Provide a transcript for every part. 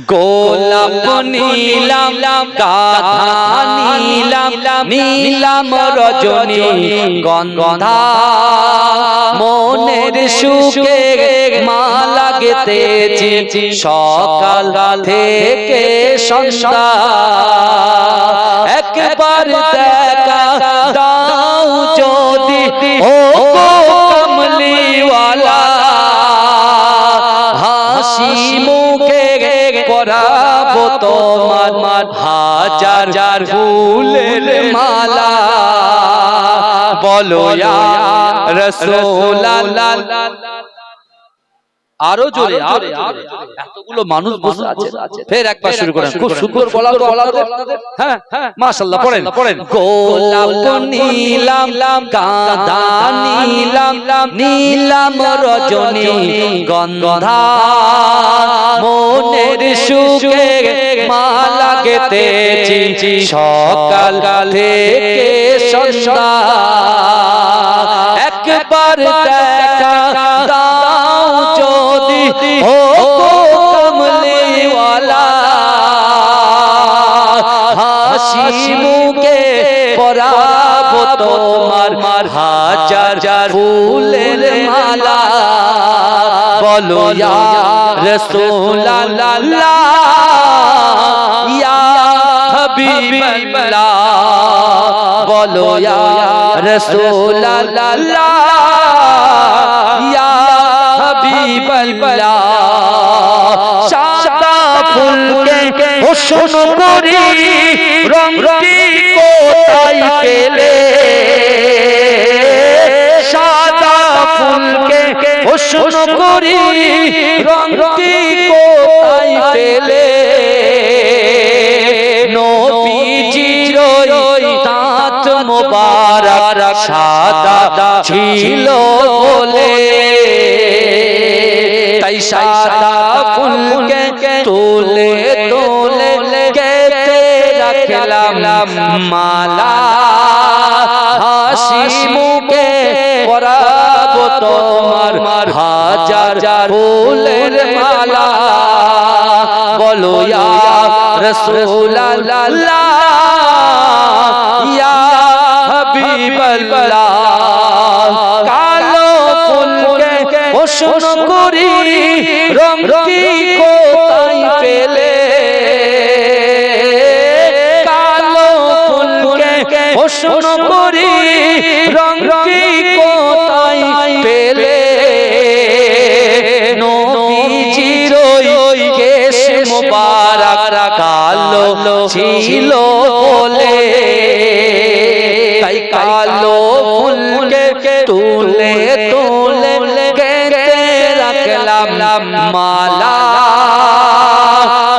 গোলাপ নীলাম গাধা নীলাম নীলাম রজনী গন্ধা মনের সুখে মালা গেথেছি সকাল থেকে সন্ধ্যা একবার দেখা দাও যদি ও কমলিওয়ালা হাসি মুখে পরাবো তোমার হাজার ফুলের মালা বলো ইয়া রাসূলুল্লাহ আরো জোরে এতগুলো মানুষ বসে আছে ফের একবার শুরু করেন খুব সুন্দর বলা হ্যাঁ মাশাআল্লাহ পড়েন গোলাপ নীলাম গাধা নীলাম নীলাম রজনী গন্ধা মনের সুখে মালা গেথেছি সকাল থেকে সন্ধ্যা একবার দেখা দাও যদি ও কমলিওয়ালা হাসি মুখে পরাবো তোমার হাজার ফুলের মালা বলো ইয়া রাসূলুল্লাহ ইয়া হাবিবাল্লাহ বলো ইয়া রাসূলুল্লাহ ইয়া হাবিবাল্লাহ সাদা ফুলকে হোসন করি রঙটি কোথায় পেলে সাদা ফুলকে হোসন করি রঙটি কোথায় পেলে নবীজির দাঁত মোবারক সাদা ছিল বলে তাই সাদা ফুলকে তুলে গেথে রাখলাম মালা হাসি মুখে পরাবো তোমার হাজার ফুলের মালা বলো ইয়া রাসূলুল্লাহ ইয়া হাবিবাল্লাহ কালো ফুলকে হোসন করি রঙটি কোথায় পেলে কালো ফুলকে হোসন করি রঙটি কোথায় পেলে নবীজির কেশ মোবারক কালো ছিল বলে তাই কালো ফুলকে তুলে গেথে রাখলাম মালা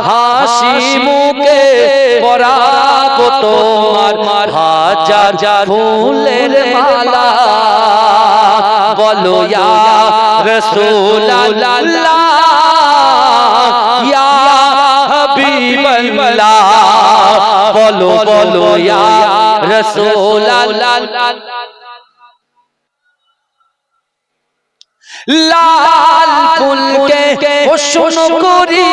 হাসি মুখে পরাবো তোমার হাজার ফুলের মালা বলো ইয়া রাসূলুল্লাহ ইয়া হাবিবাল্লাহ বলো ইয়া রাসূলুল্লাহ লাল ফুলকে হোসন করি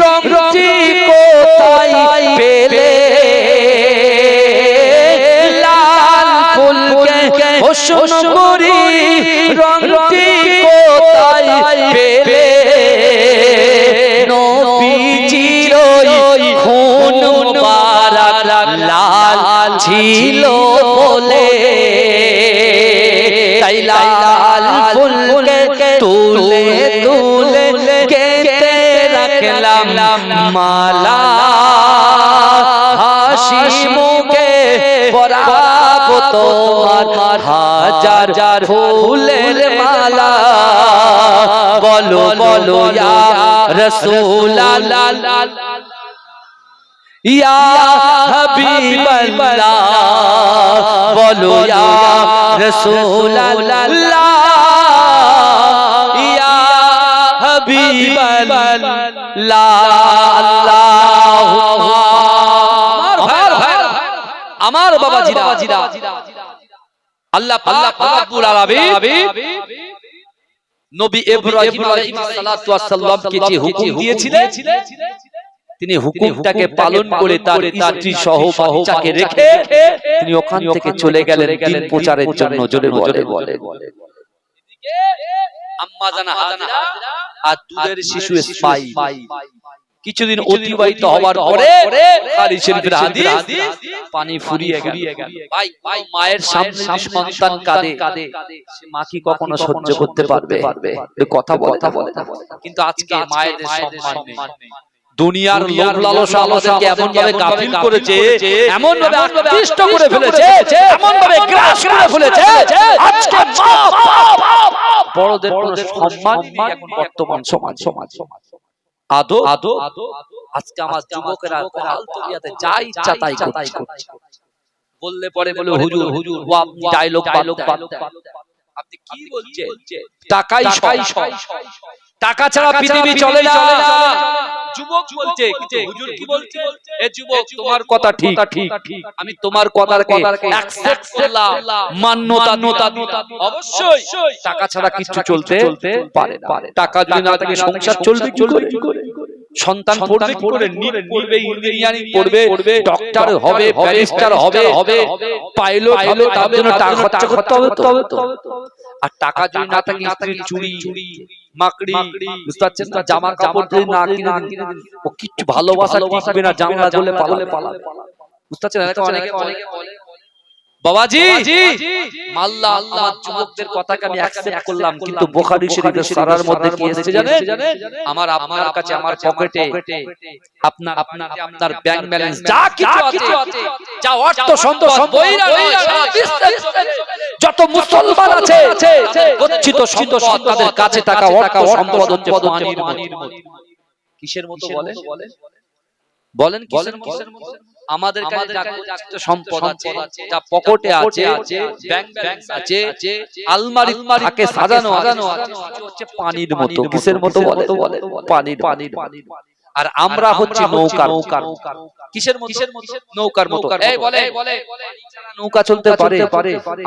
রঙটি কোথায় পেলে লাল ফুলকে হোসন করি রঙটি কোথায় পেলে নবীজির খুন মুবারক লাল ছিল বলে তাই লাল ফুলকে তুলে গেথে রাখলাম মালা হাসি মুখে পরাবো তোমার হাজার ফুলের মালা বলো ইয়া রাসূলুল্লাহ ইয়া হাবিবাল্লাহ বলো ইয়া রাসূলুল্লাহ ইয়া হাবিবাল্লাহ আমার বাবাজিরা আল্লাহ পাক রব্বুল আলামিন নবী ইব্রাহিম আলাইহিস সালাতু ওয়াস সালাম কে যে হুকুম দিয়েছিলেন তিনি হুকুমটাকে পালন করে তার স্ত্রী সহ বাচ্চাকে রেখে তিনি ওখান থেকে চলে গেলেন দিন প্রচারের জন্য। জোরে বলে আম্মা জানা হাজরা আর দুধের শিশু ইসমাঈল কিছুদিন অতিবাহিত হওয়ার পরে বুখারী শরীফের হাদিস পানি ফুরিয়ে গেল। ভাই মায়ের সামনে সন্তান কাঁদে, সে মা কি কখনো সহ্য করতে পারবে? কথা বলে কিন্তু আজকে মায়ের সম্মান নেই। দুনিয়ার লোভ লালসা আমাদেরকে এমন ভাবে গাফিল করেছে, এমন ভাবে আকৃষ্ট করে ফেলেছে, এমন ভাবে গ্রাস করে ফেলেছে, আজকে মা বাপ বড়দের কোনো সম্মান নেই এখন বর্তমান সমাজ। আদো আজকে আমার যুবকেরা আলতবিয়াতে যা ইচ্ছা তাই করছে। বললে পরে বলে হুজুর ও আপনি ডায়লগ আপনি কি বলছেন? টাকাই সব, টাকা ছাড়া পৃথিবী চলে না। যুবক বলছে, হুজুর কি বলছে? এ যুবক তোমার কথা ঠিক, আমি তোমার কথাকে অ্যাকসেপ্ট করলাম, মান্যতা অবশ্যই। টাকা ছাড়া কিছু চলতে পারে না। টাকা যদি না থাকে সংসার চলবে কি করে? সন্তান পড়বে কি করে? নিট পড়বে, ইঞ্জিনিয়ারিং পড়বে, ডক্টর হবে, ব্যারিস্টার হবে, পাইলট হবে, তার জন্য টাকা খরচ করতে হবে তো। আর টাকা যদি না থাকে স্ত্রীর চুড়ি মাকড়ি বুঝতে পারছেন না, জামা কাপড় যদি না কিনে ও কিচ্ছু ভালোবাসা টিকবে না, জানলা গলে পালাবে। বুঝতে পারছেন? অনেকে বলে বাবাজি মাল্লা আমার যুবকদের কথাকে আমি অ্যাকসেপ্ট করলাম, কিন্তু বুখারী শরীফের সারার মধ্যে কি এসেছে জানেন? আমার আপনার কাছে, আমার পকেটে, আপনার ব্যাংক ব্যালেন্স যা কিছু আছে, যা অর্থ সম্পদ বইরা যত মুসলমান আছে গচ্ছিত সম্পদ, তাদের কাছে টাকা অর্থ সম্পদ হচ্ছে পানির মতো। কিসের মতো বলেন কিসের মতো? আমাদের কাছে যা সম্পদ আছে, যা পকেটে আছে, ব্যাংক ব্যালেন্স আছে, আলমারি থাকে সাজানো আছে, হচ্ছে পানির মতো। কিসের মতো বলে? পানির। আর আমরা হচ্ছে নৌকার। কিসের মতো? নৌকার মতো। এই বলে নৌকা চলতে পারে?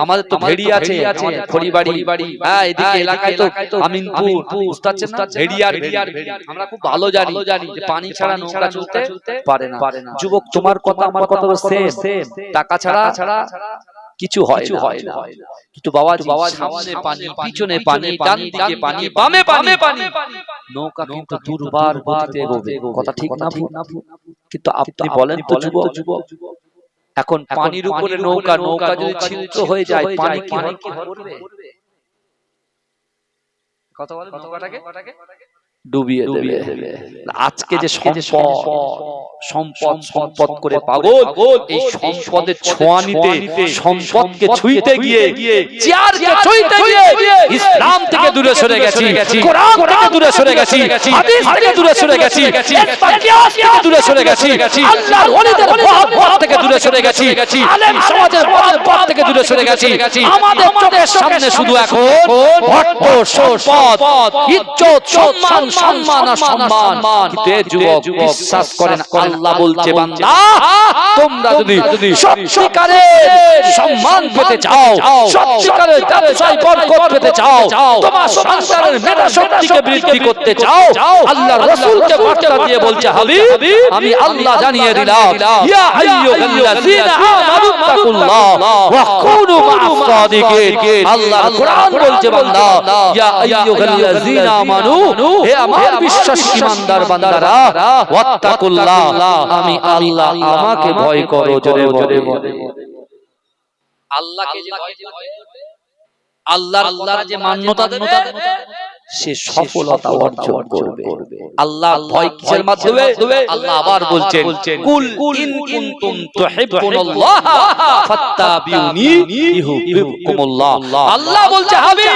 আমাদের তো ভেড়ি আছে, খড়িবাড়ি, হ্যাঁ এদিকে এলাকায় তো আমিনপুর, বুঝতে পারছেন না, ভেড়িয়ার আমরা খুব ভালো জানি যে পানি ছাড়া নৌকা চলতে পারে না। যুবক তোমার কথা আমার কথা সেম, টাকা ছাড়া কিছু হয় না। কিন্তু বাবা সামনে পানি, পিছনে পানি, ডান দিকে পানি, বামে পানি, নৌকা কিন্তু দুর্বার গতিতে এগোবে। কথা ঠিক না? কিন্তু আপনি বলেন তো যুবক, এখন পানির উপরে নৌকা যদি ছিদ্র হয়ে যায়, পানি কি করবে? কথা বলেন, নৌকাটাকে ডুবিয়ে দেবে। আজকে যে সম্পদ করে পাগল, এই সম্পদের ছোঁয়া নিতে, সম্পদকে ছুঁইতে গিয়ে, চেয়ারকে ছুঁইতে গিয়ে ইসলাম থেকে দূরে সরে গেছি, কোরআন থেকে দূরে সরে গেছি, হাদিস থেকে দূরে সরে গেছি, ইসলামিয়াত থেকে দূরে সরে গেছি, আল্লাহর ওলিদের মহব্বত থেকে দূরে সরে গেছি, আলেম সমাজের মহব্বত থেকে দূরে সরে গেছি। আমাদের চোখের সামনে শুধু এখন অর্থ সম্পদ, ইজ্জত, সম্মান কিন্তু যুবক বিশ্বাস করেন, আল্লাহ বলছে বান্দা তোমরা যদি সত্যিকারের সম্মান পেতে চাও, সত্যিকারের ব্যবসায় বরকত পেতে চাও, তোমার সংসারের মেধা শক্তিকে বৃদ্ধি করতে চাও, আল্লাহর রাসূলকে বার্তা দিয়ে বলছে হাবিব আমি আল্লাহ জানিয়ে দিলাম, ইয়া আইয়ুহাল্লাযীনা আমানু তাকুল্লাহ ওয়া কুনু মা'আস সাদিকিন। আল্লাহ কোরআন বলছে বান্দা ইয়া আইয়ুহাল্লাযীনা আমানু, হে আমার বিশ্বাসী ঈমানদার বান্দারা, ওয়াত্তাকুল্লাহ আমি আল্লাহ, আমাকে ভয় করো। জোরে বলে আল্লাহকে যে ভয় করবে, আল্লাহর যে মান্যতা দেবে, সে সফলতা অর্জন করবে। আল্লাহ ভয় কিসের মাধ্যমে? আল্লাহ আবার বলছেন কুল ইন কুনতুম তুহিব্বুনাল্লাহ ফাত্তাবিউনি ইউহিব্বুকুমুল্লাহ। আল্লাহ বলছে হাবিব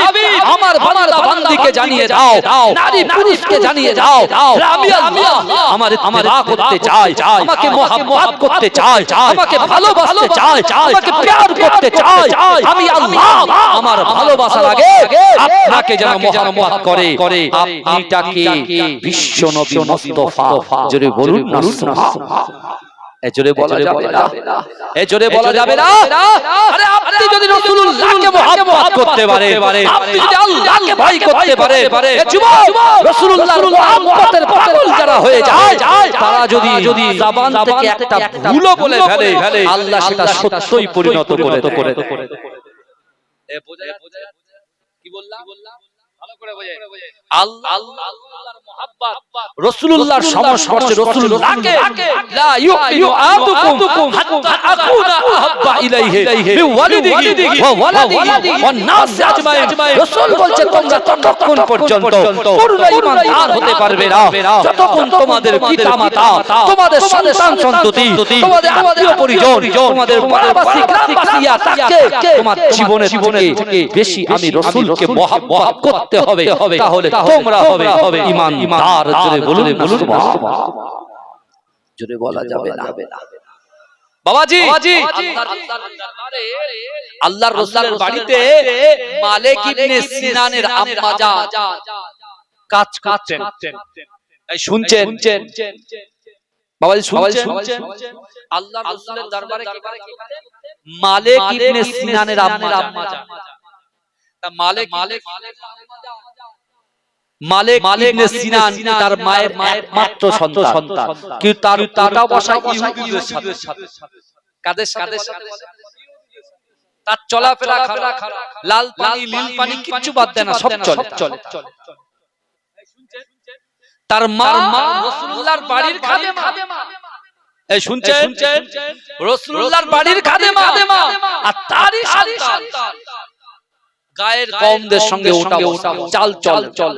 আমার বান্দা বান্দিকে জানিয়ে দাও, নারী পুরুষকে জানিয়ে দাও, আমি আল্লাহ আমার ইত্তিবা করতে চাই, আমাকে মুহাব্বত করতে চাই, আমাকে ভালোবাসতে চাই, আমাকে প্যার করতে চাই, আমি আল্লাহ আমার ভালোবাসার আগে আপনাকে যেন মুহাব্বত করে, আপনি তাকে বিশ্বনবী মুস্তাফা, জোরে বলুন না সুবহানাল্লাহ। এজোরে বলা যাবে না, এজোরে বলা যাবে না। আরে আপনি যদি রাসূলুল্লাহকে মুহাব্বত করতে পারে, আপনি যদি আল্লাহকে ভয় করতে পারে, এ যুবক রাসূলুল্লাহর মুহাব্বতের পাগল যারা হয়ে যায়, তারা যদি জবান থেকে একটা ভুলও বলে ফেলে, আল্লাহ সেটা সত্যই পরিণত করে দেয়। এ বোঝা যাচ্ছে কি বললাম? ভালো করে বোঝেন। আল্লাহর মুহাব্বত, রাসূলুল্লাহর সংস্পর্শে, রাসূলুল্লাহকে লা ইউমিনু আহাদুকুম হাত্তা আকুনা আহাব্বা ইলাইহি মিন ওয়ালিদিহি ওয়া ওয়ালাদিহি ওয়ান নাস আজমাইন। রাসূল বলছে তোমরা ততক্ষণ পর্যন্ত পূর্ণ ঈমানদার হতে পারবে না যতক্ষণ তোমাদের পিতামাতা, তোমাদের সন্তান সন্ততি, তোমাদের আত্মীয় পরিজন, তোমাদের পাড়াবাসী গ্রামবাসীরা তাকে তোমার জীবনে থেকে বেশি আমি রাসূলকে মুহাব্বত করতে হবে, তাহলে তোমরা হবে ঈমানদার। জোরে বলুন সুবহানাল্লাহ। জোরে বলা যাবে না। বাবাজি আল্লাহর রাসূলের বাড়িতে মালিক ইবনে সিনানের আম্মা জান কাজ করতেন। এই শুনছেন বাবাজি, শুনছেন আল্লাহর রাসূলের দরবারে কি করে? মালিক ইবনে সিনানের আম্মা জান। মালিক ইবনে সিনান তার মায়ের একমাত্র সন্তান, কিন্তু তার টাকা পয়সা ইহুদিদের সাথে। কাদের সাথে? তার চলাফেরা খারাপ, লাল পানি নীল পানি কিচ্ছু বাদ দেয় না, সব চলে। তার মা রাসূলুল্লাহর বাড়ির খাদেমা। এই শুনছেন রাসূলুল্লাহর বাড়ির খাদেমা, আর তারই সন্তান গায়ের কওমদের সঙ্গে ওঠা চাল চল।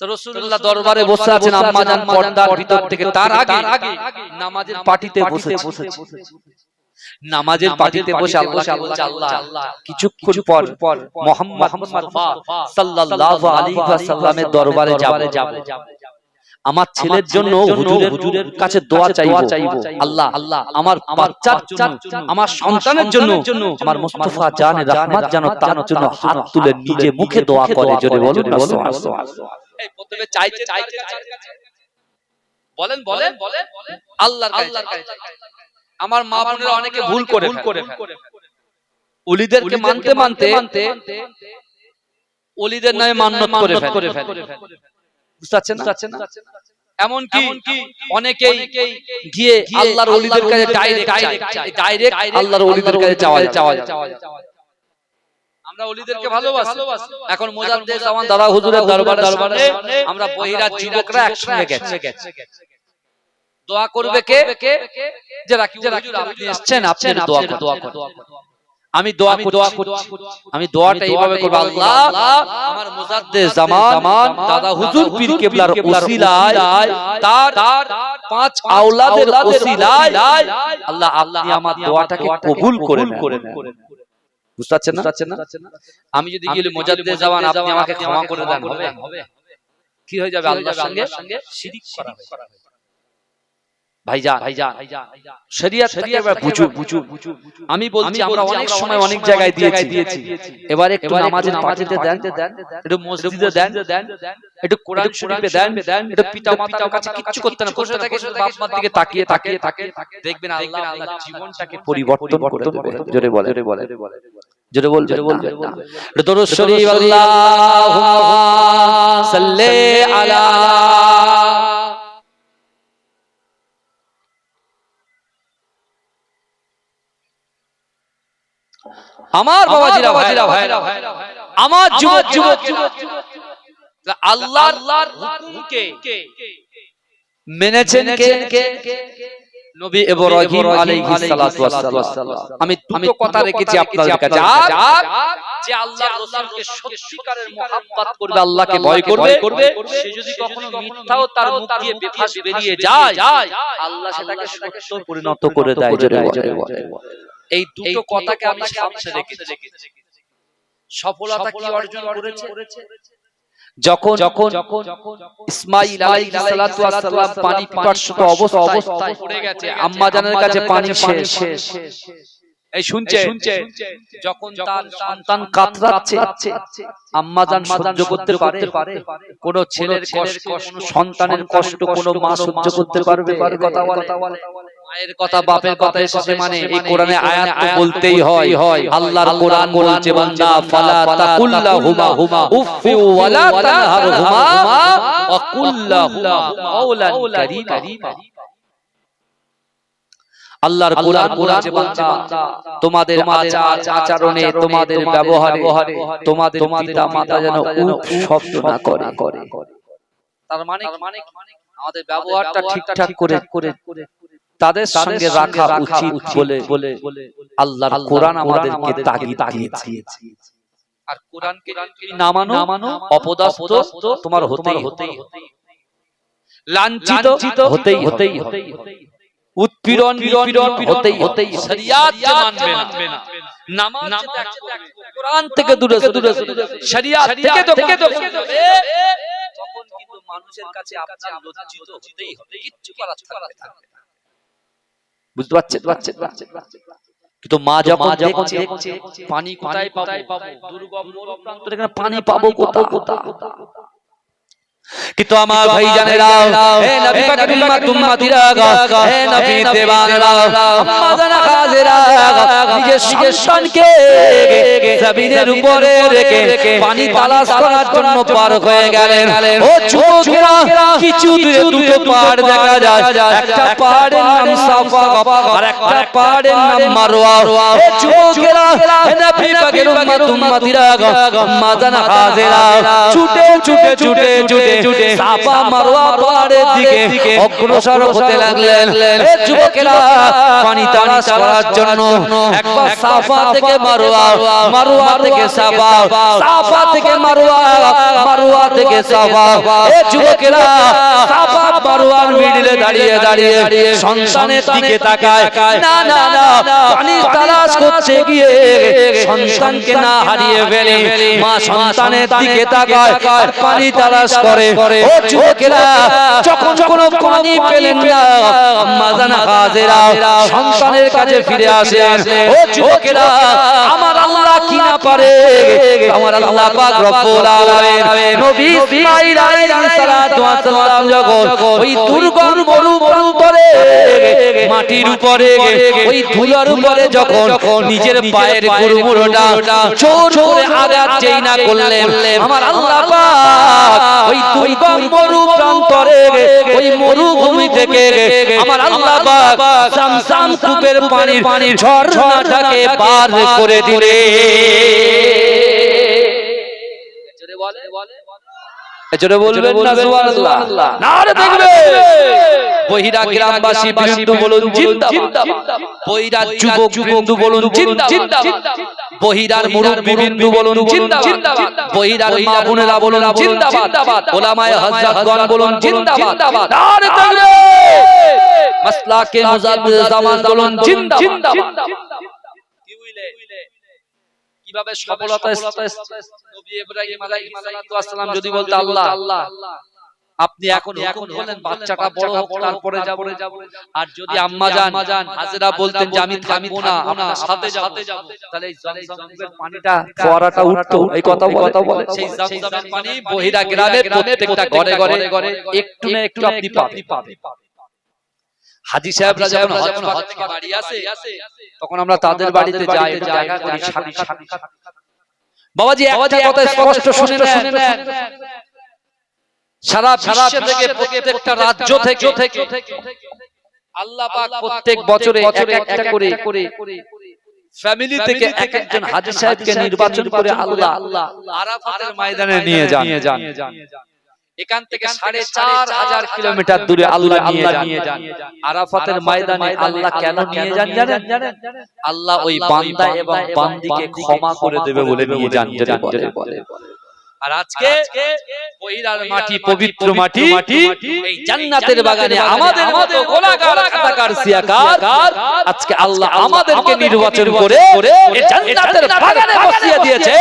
তো রাসূলুল্লাহ দরবারে বসে আছেন, আম্মা জান পর্দার ভিতর থেকে তার আগে নামাজের পাটিতে বসেছে। নামাজের পাটিতে বসে আল্লাহকে বলছে, আল্লাহ কিছুক্ষণ পর মুহাম্মদ মুস্তাফা সাল্লাল্লাহু আলাইহি ওয়াসাল্লামের দরবারে যাব। আমার ছেলের জন্য হুজুরের কাছে দোয়া চাইবো। আল্লাহ আমার বাচ্চার জন্য, আমার সন্তানের জন্য, আমার মুস্তাফা জানের রহমত যেন তার জন্য হাত তুলে নিজে মুখে দোয়া করে। জোরে বলুন সুবহানাল্লাহ। এই প্রথমে চাইতে বলেন আল্লাহর কাছে। আমার মা বোনেরা অনেকে ভুল করে ওলিদেরকে মানতে ওলিদের নামে মান্নত করে ফেলে। বুঝতে পারছেন না? এমন কি অনেকেই গিয়ে আল্লাহর ওলিদের কাছে ডাইরেক্ট আল্লাহর ওলিদের কাছে চাওয়া। আমরা ওলিদেরকে ভালোবাসি। এখন মুজাদ্দিদ জামান দাদা হুজুরের দরবারে আমরা বহিরাত যুবকরা একসঙ্গে গেছি। দোয়া করবে কে? যারা কি হুজুর আপনি এসেছেন, আপনি দোয়া করুন। আমি দোয়া করছি। আমি দোয়াটা এইভাবে করব, আল্লাহ আমার মুজাদ্দিদ জামান দাদা হুজুর পীর কেবলার ওসিলায়, তার 5 আওলাদের ওসিলায় আল্লাহ আপনি আমার দোয়াটাকে কবুল করে নেন। বুঝতে পারছেন না? আমি যদি গিয়ে মুজাদ্দিদ জামান আপনি আমাকে ক্ষমা করে দেন, হবে? কি হয়ে যাবে? আল্লাহর সঙ্গে শিরক করা হবে। ভাইজান শরিয়ত থেকে বুঝু। আমি বলছি আমরা অনেক সময় অনেক জায়গায় দিয়েছি। এবার একটু নামাজের পাঠিতে দেন, একটু মসজিদে দেন, একটু কোরআন শরীফে দেন, একটু পিতামাতার কাছে কিচ্ছু করতে না, বসে থেকে শুধু বাপ মার দিকে তাকিয়ে দেখবেন আল্লাহ আপনার জীবনটাকে পরিবর্তন করে দেবে। জোরে বল। দরুদ শরীফ আল্লাহুম্মা সাল্লি আলা। আমার বাবাজিরা ভাইরা, আমার যুবক আল্লাহর হুকুমকে মেনেছেন কে? নবী ইব্রাহিম আলাইহিস সালাতু ওয়াস সালাম। আমি দুটো কথা রেখেছি আপনাদের কাছে। যে আল্লাহর রাসূলকে সত্যিকারের মুহাব্বত করবে, আল্লাহকে ভয় করবে, সে যদি কখনো মিথ্যাও তার মুখ দিয়ে বেফাস বেরিয়ে যায়, আল্লাহ সেটাকে সত্য পরিণত করে দেয়। জোরে বলে। এই দুটো কথাকে আমি সামনে রেখেছি। সফলতা কি অর্জন করেছে? যখন ইসমাঈল আলাইহিস সালাতু ওয়াস সালাম পানি পিপাসিত অবস্থায় পড়ে গেছে, আম্মা জানের কাছে পানি শেষ। এই শুনছে যখন তার সন্তান কাতরাচ্ছে আম্মা জান সহ্য করতে পারে? কোন ছেলের কষ্ট, সন্তানের কষ্ট কোন মা সহ্য করতে পারবে? কথা বলে মায়ের কথা বাপের কথা এসেছে মানে এই কোরআনে আয়াত তো বলতেই হয়। আল্লাহর কোরআন বলছে বান্দা ফালা তাকুল্লাহুমা উফফি ওয়ালা তানহারহুমা ওয়া কুল্লাহুমা কাওলান কারীমা। আল্লাহর কোরআন বলছে বান্দা তোমাদের আচার আচরণে, তোমাদের ব্যবহারে তোমাদের পিতা মাতা যেন উফ শব্দ না করে। তার মানে আমাদের ব্যবহারটা ঠিকঠাক করে তাদের সঙ্গে রাখা উচিত বলে আল্লাহর কোরআন আমাদেরকে তাগিদ দিয়েছে। আর কোরআনকে যদি না মানো অপদস্থ তোমার হতেই লাঞ্ছিত হতেই উৎপীড়ন হতেই শরিয়াত যে মানবে না, নামাজ কোরআন থেকে দূরে শরিয়াত থেকে তো তখন কিন্তু মানুষের কাছে আপনার লজ্জিত হতেই হবে, কিচ্ছু করার থাকবে না। বুঝতে পারছেন? কিন্তু মা যখন দেখছে পানি কোথায় পাবো, দুর্গম প্রান্তরে পানি পাবো কোথায়? কিন্তু আমার ভাইজানেরা, হে নবী পাকের উম্মতিরা, হে নবী দেওয়ানেরা, আম্মা জানা হাজেরা, নিজের সন্তানকে জমিনের উপরে রেখে পানি তালাশ করার জন্য পার হয়ে গেলেন। ও যুবকেরা, কিছু দূরে দুটো পাহাড় দেখা যায়, একটা পাহাড়ের নাম সাফা আর একটা পাহাড়ের নাম মারওয়া। হে যুবকেরা, হে নবী পাকের উম্মতিরা, আম্মা জানা হাজেরা ছুটে সাফা মারওয়া পাহাড়ের দিকে অগ্রসর হতে লাগলেন। এই যুবকেরা পানি তালাশ করার জন্য একবার সাফা থেকে মারওয়া, মারওয়া থেকে সাফা, সাফা থেকে মারওয়া, মারওয়া থেকে সাফা। এই যুবকেরা সাফা মারওয়ার মিডলে দাঁড়িয়ে সন্তানের দিকে তাকায়। না পানি তালাশ করতে গিয়ে সন্তানকে না হারিয়ে ফেলে মা সন্তানের দিকে তাকায় আর পানি তালাশ করে। ও যুবকেরা, যখন কোনো পানি পেলেন না আম্মা জানা হাজেরা সন্তানের কাছে ফিরে আসেন। ও যুবকেরা, আমার আল্লাহ কি না পারে? আমার আল্লাহ পাক রব্বুল আলামিন নবী ইসমাঈল আলাইহিস সালাতু ওয়াস সালাম যখন ওই দুর্গম মরুপ্রান্তরে মাটির উপরে ওই ধুলার উপরে যখন নিজের পায়ের গুড়মুড়োটা জোর করে আঘাত যেই না করলেন, আমার আল্লাহ পাক ওই দুর্গম মরুপ্রান্তরে ওই মরুভূমি থেকে আমার আল্লাহ পাক জামজাম কূপের পানির ঝর্ণাটাকে পার করে দিলে। জোরে বলবেন না সুবহানাল্লাহ? নারে দেখবে বহিরা গ্রামবাসী বিন্দু বলুন জিন্দাবাদ, বহিরা যুবক বিন্দু বলুন জিন্দাবাদ, বহিরার মুরব্বি বিন্দু বলুন জিন্দাবাদ, বহিরার মা বোনেরা বলুন জিন্দাবাদ, ওলামায়ে হযরতগণ বলুন জিন্দাবাদ। নারে দেখবে মাসলাকে মুজাদ্দিদ জামান বলুন জিন্দাবাদ। কি বুঝলে কিভাবে সফলতা নবী ইব্রাহিম আলাইহিস সালাতু ওয়াস সালাম যদি বলতে আল্লাহ আপনি এখন বলেন বাচ্চাটা বড় হোক তারপরে যাব, আর যদি আম্মা জান হাজেরা বলতেন যে আমি থাকবো না আপনার সাথে যাব, তাহলে এই জমজমের পানিটা ফোয়ারাটা উঠতো। এই কথা বলে সেই জমজমের পানি বহিরা গ্রামের প্রত্যেকটা ঘরে একটু না একটু আপনি পাবেন। হাজী সাহেবরা যখন হজ থেকে বাড়ি আসে তখন আমরা তাদের বাড়িতে যাই, জায়গা করি সাক্ষাৎ। বাবাজি একটা কথা স্পষ্ট শুনে নেন, সারা বিশ্ব থেকে প্রত্যেকটা রাজ্য থেকে আল্লাহ পাক প্রত্যেক বছরে একটা করে ফ্যামিলি থেকে একজন হাজী সাহেবকে নির্বাচন করে আল্লাহ আরাফাতের ময়দানে নিয়ে যান। এখান থেকে ৪৫০০ কিলোমিটার দূরে আল্লাহ নিয়ে যান আরাফাতের ময়দানে। আল্লাহ কেন নিয়ে যান জানেন? আল্লাহ ওই বান্দা এবং বান্দিকে ক্ষমা করে দেবে বলে নিয়ে যান। আর আজকে বহিরার মাটি পবিত্র মাটি এই জান্নাতের বাগানে আমাদের মতো গোলাকার খাতাকার সিয়াকার আজকে আল্লাহ আমাদেরকে নির্বাচন করে এই জান্নাতের বাগানে বসিয়ে দিয়েছে।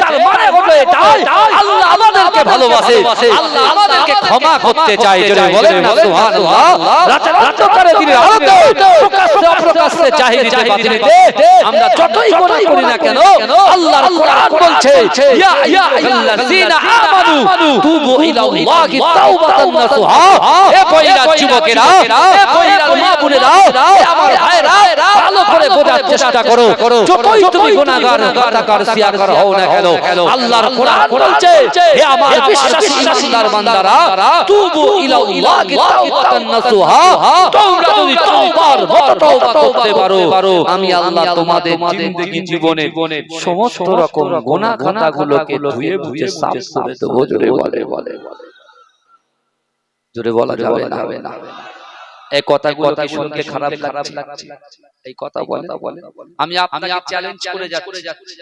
তার মানে হলো এটাই আল্লাহ আমাদেরকে ভালোবাসে, আল্লাহ আমাদেরকে ক্ষমা করতে চায়। জোরে বলেন না সুবহানাল্লাহ। রাতের অন্ধকারে দিনের আলোতে প্রকাশ্যে অপ্রকাশ্যে জাহিরিতে বাতিনিতে আমরা যতই গুনাহ করি না কেন আল্লাহর কোরআন বলছে ইয়া আইয়ুহাল্লাযীনা আমানু তুবু ইলাল্লাহি তাওবাতান নাসুহা। এ কইরা যুবকেরা, এ কইরা মা বোনেরা, আমার ভাইরা ভালো করে বোঝার চেষ্টা করো। যতই তুমি গুনাহগার খাতাকার সিয়াকার হও না কেন আল্লাহর কোরআন বলছে হে আমার বিশ্বাসী ইমানদার বান্দারা তুবু ইলাল্লাহি তাওবাতান নাসুহা। তোমরা যদি তওবার মতো তওবা করতে পারো আমি আল্লাহ তোমাদের জিন্দেগি জীবনে সমস্ত রকম গুনাহ খাতাগুলোকে ধুয়ে মুছে সাফ করে দেব। জোরে বলা যাবে না। এই কথাগুলো কি শুনতে খারাপ লাগছে? এই কথা বলে আমি আপনাকে চ্যালেঞ্জ করে যাচ্ছি,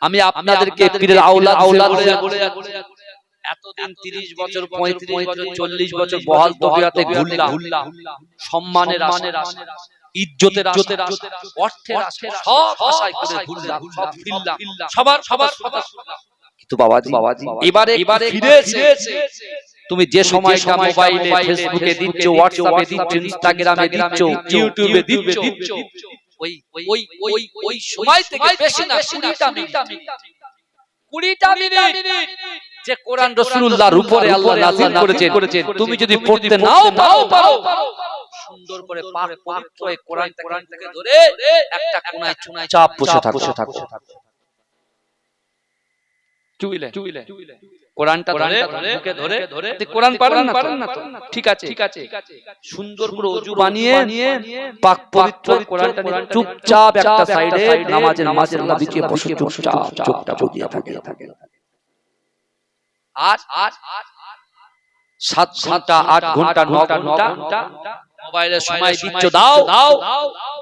আমি আপনাদেরকে পীরের আওলাদ বলে এতদিন 30 বছর 35 বছর 40 বছর বহাল তবিয়াতে ঘুরলাম, সম্মানের আশা, ইজ্জতের আশা, অর্থের আশা, সব আশায় করে ঘুরলাম, সব ফিরলাম, সবার কথা শুনলাম। কিন্তু বাবাজি এবারে ফিরে এসে তুমি যে সময়টা মোবাইলে ফেসবুকে দিচ্ছ, হোয়াটসঅ্যাপে দিচ্ছ, ইনস্টাগ্রামে দিচ্ছ, ইউটিউবে দিচ্ছ, ওই সময় থেকে বেশি না 20টা মিনিট যে কোরআন রাসূলুল্লাহর উপরে আল্লাহ নাযিল করেছেন তুমি যদি পড়তে নাও পারো সুন্দর করে পাক পবিত্র এই কোরআনটাকে ধরে একটা কোণায় চাপ বসে থাকো। চুইলে কোরআনটা মুখে ধরে কোরআন পারেন না তো ঠিক আছে সুন্দর করে ওযু বানিয়ে পাক পবিত্র কোরআনটা নিয়ে চুপচাপ একটা সাইডে নামাজের মাঝখানে বিছিয়ে বসে চুপচাপ বুঝিয়ে থাকে। আর 7 ঘন্টা 8 ঘন্টা 9 ঘন্টা মোবাইলে সময় দিচ্ছ, দাও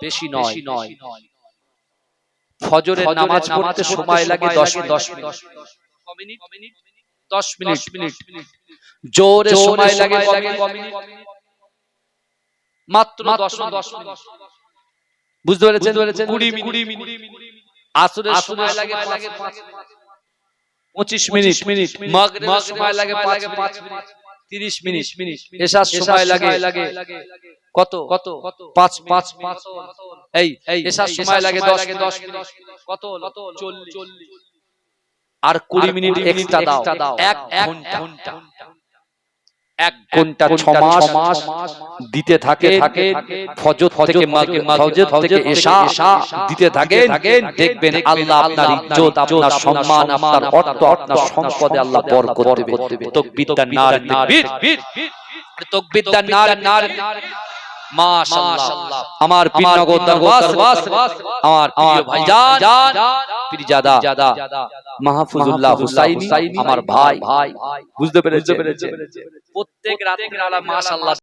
বেশি নয়। ফজরের নামাজ পড়তে সময় লাগে 10 মিনিট 10 মিনিট। জোরে সময় লাগে মাত্র 10 মিনিট। বুঝতে পেরেছেন? 20 মিনিট। আসরের সময় লাগে 25 মিনিট। মাগরিবের সময় লাগে 5 মিনিট 30 মিনিট। এশার সময় লাগে কত 5 এই এশার সময় লাগে 10 মিনিট। কত 40। আর 20 মিনিট এক্সট্রা দাও 1 ঘন্টা। 1 ঘন্টা 6 মাস দিতে থাকে। ফজর থেকে মাগরিব, ফজর থেকে এশা দিতে থাকে। দেখবেন আল্লাহ আপনার ইজ্জত, আপনার সম্মান, আপনার অর্থ, আপনার সম্পদে আল্লাহ বরকত দেবে। তাকবীরদার নারে তাকবীর, তাকবীরদার নারে মাশাআল্লাহ। আমার পীরনগর দরবার আমার প্রিয় ভাইজান পীরজাদা মাহফুজুল্লাহ হুসাইনি আমার ভাই। বুঝতে পেরেছেন? প্রত্যেক রাতের বেলা মাশাআল্লাহ